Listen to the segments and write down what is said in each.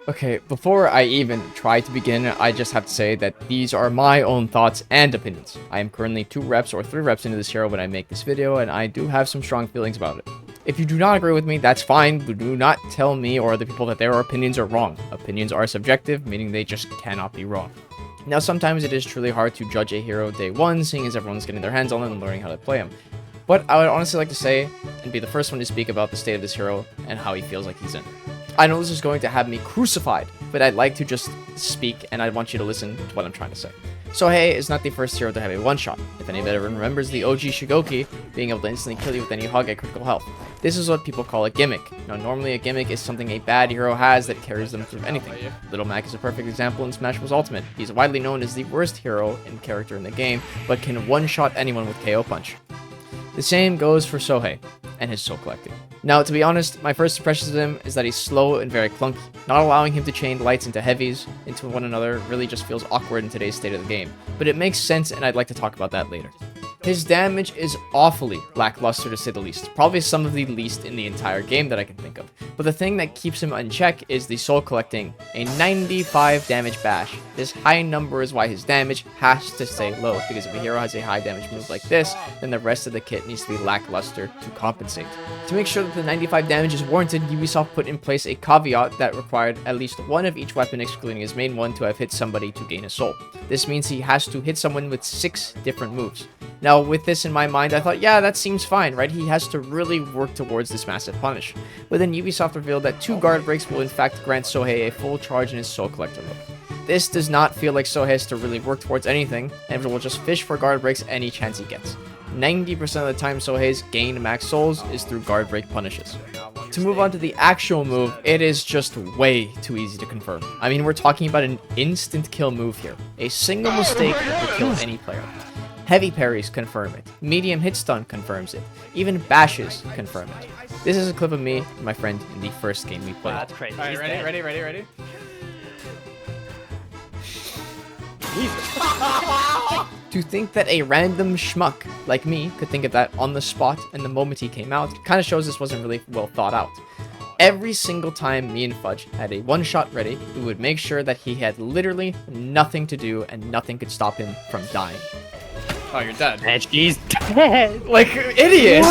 Okay, before I even try to begin, I just have to say that these are my own thoughts and opinions. I am currently 2 reps or 3 reps into this hero when I make this video, and I do have some strong feelings about it. If you do not agree with me, that's fine, but do not tell me or other people that their opinions are wrong. Opinions are subjective, meaning they just cannot be wrong. Now, sometimes it is truly hard to judge a hero day 1, seeing as everyone's getting their hands on it and learning how to play him. But I would honestly like to say, and be the first one to speak about the state of this hero and how he feels like he's in. I know this is going to have me crucified, but I'd like to just speak, and I want you to listen to what I'm trying to say. Sohei is not the first hero to have a one-shot. If anybody remembers the OG Shigoki being able to instantly kill you with any hug at critical health. This is what people call a gimmick. Now, normally a gimmick is something a bad hero has that carries them through anything. Little Mac is a perfect example in Smash Bros. Ultimate. He's widely known as the worst hero and character in the game, but can one-shot anyone with KO Punch. The same goes for Sohei and his soul collecting. Now, to be honest, my first impressions of him is that he's slow and very clunky. Not allowing him to chain lights into heavies into one another really just feels awkward in today's state of the game, but it makes sense and I'd like to talk about that later. His damage is awfully lackluster to say the least, probably some of the least in the entire game that I can think of. But the thing that keeps him in check is the soul collecting, a 95 damage bash. This high number is why his damage has to stay low, because if a hero has a high damage move like this, then the rest of the kit needs to be lackluster to compensate. To make sure that the 95 damage is warranted, Ubisoft put in place a caveat that required at least one of each weapon excluding his main one to have hit somebody to gain a soul. This means he has to hit someone with 6 different moves. Now, with this in my mind, I thought, yeah, that seems fine, right? He has to really work towards this massive punish. But then Ubisoft revealed that 2 guard breaks will in fact grant Sohei a full charge in his Soul Collector mode. This does not feel like Sohei has to really work towards anything, and will just fish for guard breaks any chance he gets. 90% of the time Sohei's gained max souls is through guard break punishes. To move on to the actual move, it is just way too easy to confirm. I mean, we're talking about an instant kill move here. A single mistake will kill any player. Heavy parries confirm it. Medium hit stun confirms it. Even bashes confirm it. This is a clip of me and my friend in the first game we played. Wow, that's crazy. Alright, ready? To think that a random schmuck like me could think of that on the spot and the moment he came out kind of shows this wasn't really well thought out. Every single time me and Fudge had a one-shot ready, we would make sure that he had literally nothing to do and nothing could stop him from dying. Oh, you're dead. And she's dead. Like, idiots!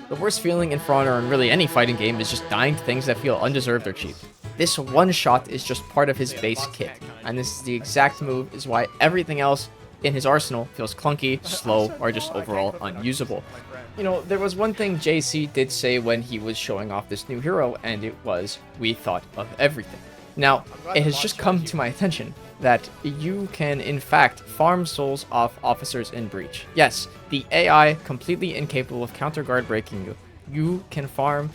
The worst feeling in For Honor and really any fighting game is just dying to things that feel undeserved or cheap. This one shot is just part of his base kit, and this is the exact move is why everything else in his arsenal feels clunky, slow, or just overall unusable. You know, there was one thing JC did say when he was showing off this new hero, and it was, we thought of everything. Now, it has just come to my attention that you can, in fact, farm souls off officers in Breach. Yes, the AI, completely incapable of counter guard breaking you. You can farm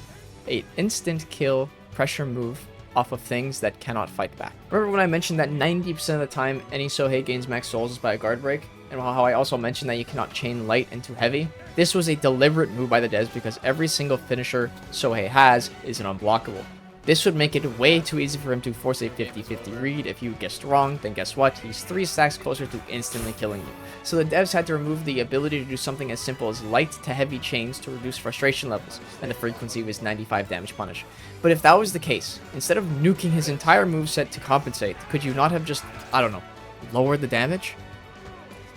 an instant kill pressure move off of things that cannot fight back. Remember when I mentioned that 90% of the time any Sohei gains max souls is by a guard break? And how I also mentioned that you cannot chain light into heavy? This was a deliberate move by the devs because every single finisher Sohei has is an unblockable. This would make it way too easy for him to force a 50-50 read. If you guessed wrong, then guess what? He's 3 stacks closer to instantly killing you. So the devs had to remove the ability to do something as simple as light to heavy chains to reduce frustration levels, and the frequency was 95 damage punish. But if that was the case, instead of nuking his entire moveset to compensate, could you not have just, I don't know, lowered the damage?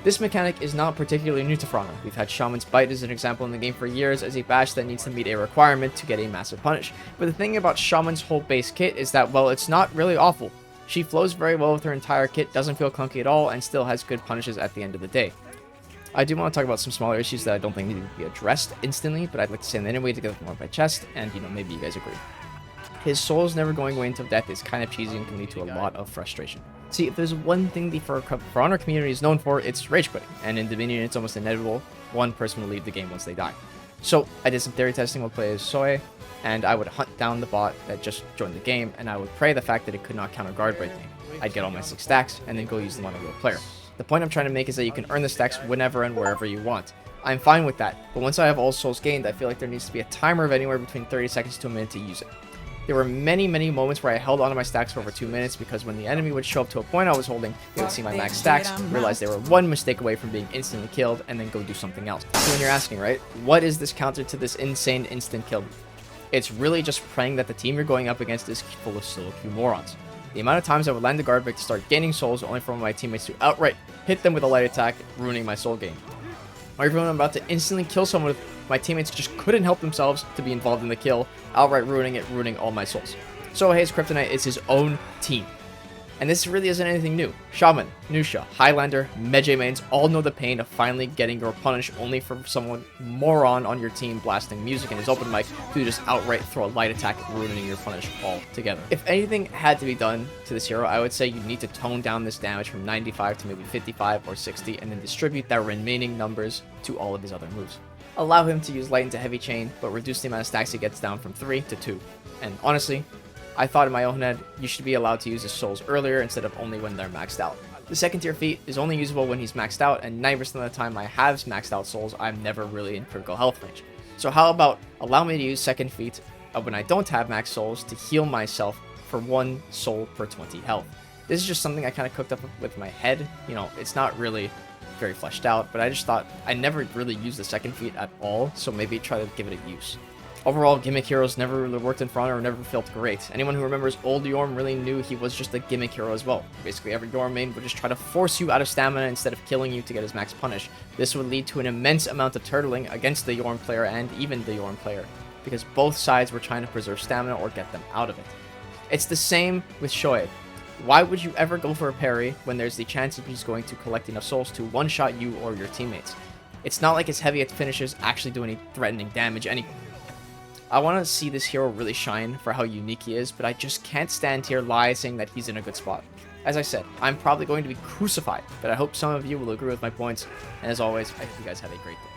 This mechanic is not particularly new to For Honor. We've had Shaman's Bite as an example in the game for years as a bash that needs to meet a requirement to get a massive punish. But the thing about Shaman's whole base kit is that, well, it's not really awful. She flows very well with her entire kit, doesn't feel clunky at all, and still has good punishes at the end of the day. I do want to talk about some smaller issues that I don't think need to be addressed instantly, but I'd like to say them anyway to get them more by chest, and maybe you guys agree. His soul's never going away until death is kind of cheesy and can lead to a lot of frustration. See, if there's one thing the For Honor community is known for, it's rage quitting, and in Dominion it's almost inevitable. One person will leave the game once they die. So I did some theory testing with play as Sohei, and I would hunt down the bot that just joined the game, and I would pray the fact that it could not counter guard break me. I'd get all my 6 stacks, and then go use them on a real player. The point I'm trying to make is that you can earn the stacks whenever and wherever you want. I'm fine with that, but once I have all souls gained, I feel like there needs to be a timer of anywhere between 30 seconds to a minute to use it. There were many moments where I held onto my stacks for over 2 minutes because when the enemy would show up to a point I was holding, they would see my max stacks, realize they were one mistake away from being instantly killed, and then go do something else. So when you're asking, right, what is this counter to this insane instant kill? It's really just praying that the team you're going up against is full of solo queue morons. The amount of times I would land the guard break to start gaining souls only for my teammates to outright hit them with a light attack, ruining my soul gain. Or even when I'm about to instantly kill someone, my teammates just couldn't help themselves to be involved in the kill, outright ruining it, ruining all my souls. Sohei's kryptonite is his own team. And this really isn't anything new. Shaman, Nusha, Highlander, Melee mains all know the pain of finally getting your punish only for someone moron on your team blasting music in his open mic to just outright throw a light attack, ruining your punish altogether. If anything had to be done to this hero, I would say you need to tone down this damage from 95 to maybe 55 or 60 and then distribute that remaining numbers to all of his other moves. Allow him to use light into heavy chain, but reduce the amount of stacks he gets down from 3 to 2. And honestly, I thought in my own head, you should be allowed to use his souls earlier instead of only when they're maxed out. The second tier feat is only usable when he's maxed out, and 90% of the time I have maxed out souls, I'm never really in critical health range. So how about allow me to use second feat when I don't have max souls to heal myself for 1 soul per 20 health. This is just something I kind of cooked up with my head. You know, it's not really very fleshed out, but I just thought I never really used the second feat at all, so maybe try to give it a use. Overall, gimmick heroes never really worked in front or never felt great. Anyone who remembers old Yorm really knew he was just a gimmick hero as well. Basically, every Yorm main would just try to force you out of stamina instead of killing you to get his max punish. This would lead to an immense amount of turtling against the Yorm player and even the Yorm player, because both sides were trying to preserve stamina or get them out of it. It's the same with Sohei. Why would you ever go for a parry when there's the chance that he's going to collect enough souls to one-shot you or your teammates? It's not like his heavy finishes actually do any threatening damage anyway. I want to see this hero really shine for how unique he is, but I just can't stand here lie saying that he's in a good spot. As I said, I'm probably going to be crucified, but I hope some of you will agree with my points, and as always, I hope you guys have a great day.